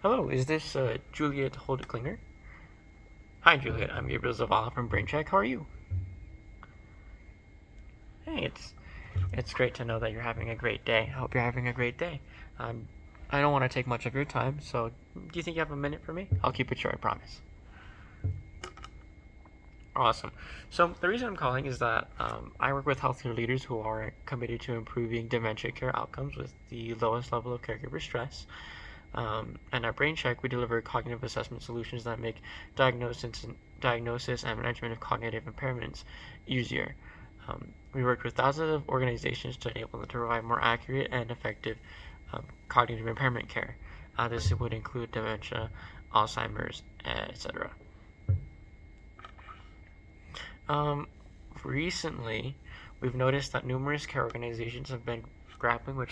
Hello, is this Juliet Holdeklinger? Hi, Juliet. I'm Gabriel Zavala from BrainCheck. How are you? Hey, it's great to know that you're having a great day. I hope you're having a great day. Um, I don't want to take much of your time, so do you think you have a minute for me? I'll keep it short, I promise. Awesome. So the reason I'm calling is that I work with healthcare leaders who are committed to improving dementia care outcomes with the lowest level of caregiver stress. And at BrainCheck, we deliver cognitive assessment solutions that make diagnosis and management of cognitive impairments easier. We work with thousands of organizations to enable them to provide more accurate and effective cognitive impairment care. This would include dementia, Alzheimer's, etc. Um, Recently, we've noticed that numerous care organizations have been grappling with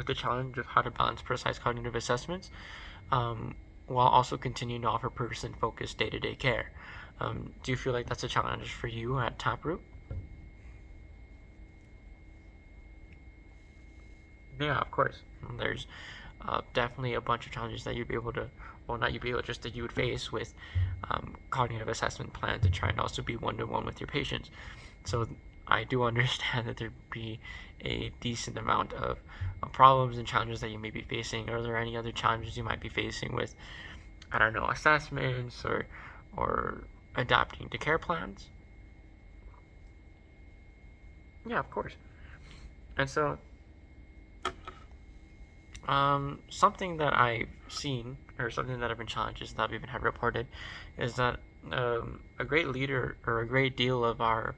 the challenge of how to balance precise cognitive assessments um, while also continuing to offer person-focused day-to-day care. Do you feel like that's a challenge for you at Taproot? Yeah, of course. There's definitely a bunch of challenges that you'd be able to, well, not you'd be able, just that you would face with cognitive assessment plans to try and also be one-to-one with your patients. So I do understand that there'd be a decent amount of problems and challenges that you may be facing. Are there any other challenges you might be facing with, I don't know, assessments or adapting to care plans? Yeah, of course. And so something that I've seen, or something that I've been challenged, is that I've even had reported, is that a great leader or a great deal of our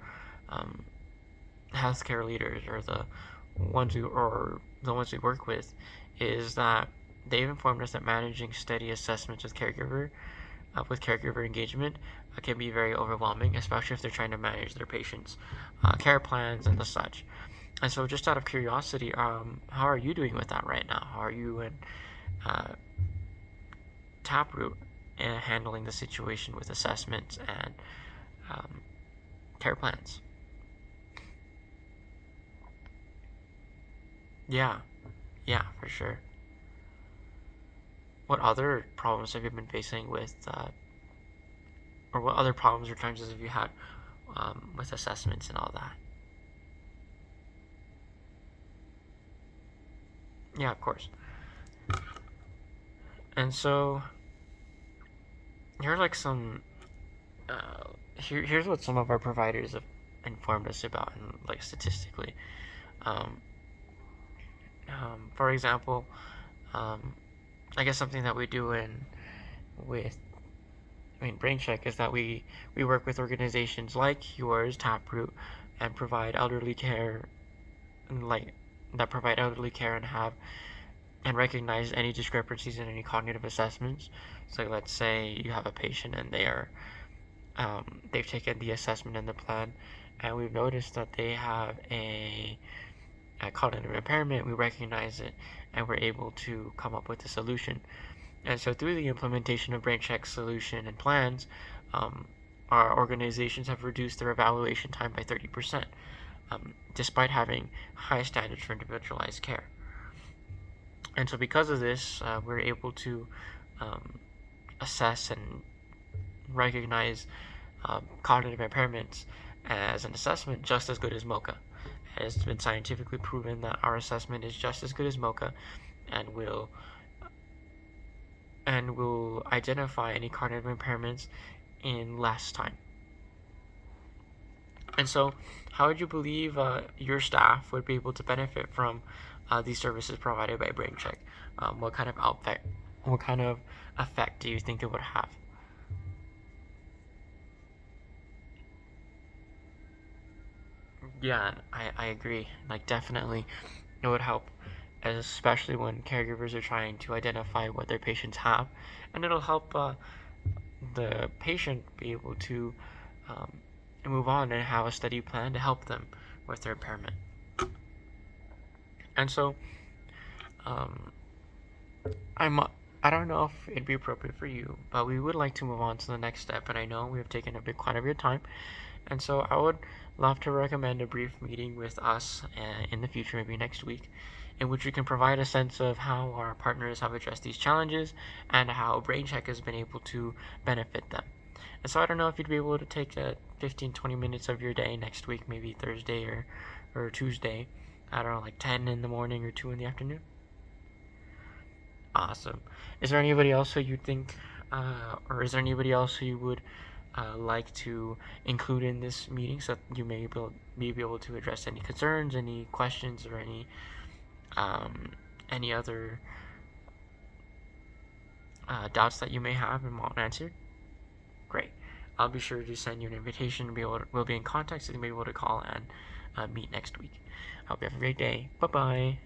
um, healthcare leaders, or the ones we work with, is that they've informed us that managing steady assessments with caregiver engagement can be very overwhelming, especially if they're trying to manage their patients' care plans and the such. And so, just out of curiosity, how are you doing with that right now? How are you and uh, Taproot handling the situation with assessments and um, care plans? Yeah, yeah, for sure. What other problems have you been facing or what other problems or challenges have you had with assessments and all that? Yeah, of course. And so, here's like some here's what some of our providers have informed us about, and like statistically. Um, for example, um, I guess something that we do with BrainCheck is that we work with organizations like yours, Taproot, and provide elderly care, and like that provide elderly care and recognize any discrepancies in any cognitive assessments. So let's say you have a patient and they've taken the assessment and the plan, and we've noticed that they have a cognitive impairment. We recognize it, and we're able to come up with a solution. And so through the implementation of BrainCheck's solution and plans, um, our organizations have reduced their evaluation time by 30%, despite having high standards for individualized care. And so because of this, we're able to um, assess and recognize cognitive impairments as an assessment just as good as MoCA. It's been scientifically proven that our assessment is just as good as MoCA, and will identify any cognitive impairments in less time. And so, how would you believe your staff would be able to benefit from these services provided by BrainCheck? What kind of effect do you think it would have? Yeah, I agree. Like, definitely, it would help, especially when caregivers are trying to identify what their patients have, and it'll help the patient be able to um, move on and have a steady plan to help them with their impairment. And so, um, I'm I don't know if it'd be appropriate for you, but we would like to move on to the next step. And I know we have taken a bit quite of your time, And so I would love to recommend a brief meeting with us in the future, maybe next week, in which we can provide a sense of how our partners have addressed these challenges and how BrainCheck has been able to benefit them. And so I don't know if you'd be able to take 15-20 minutes of your day next week, maybe Thursday or Tuesday, I don't know, like 10 in the morning or 2 in the afternoon. Awesome. Is there anybody else who you think, or is there anybody else who you would like to include in this meeting so that you may be able to address any concerns, any questions, or any other doubts that you may have and want answered? Great. I'll be sure to send you an invitation to we'll be in contact so you'll be able to call and meet next week. I hope you have a great day. Bye-bye.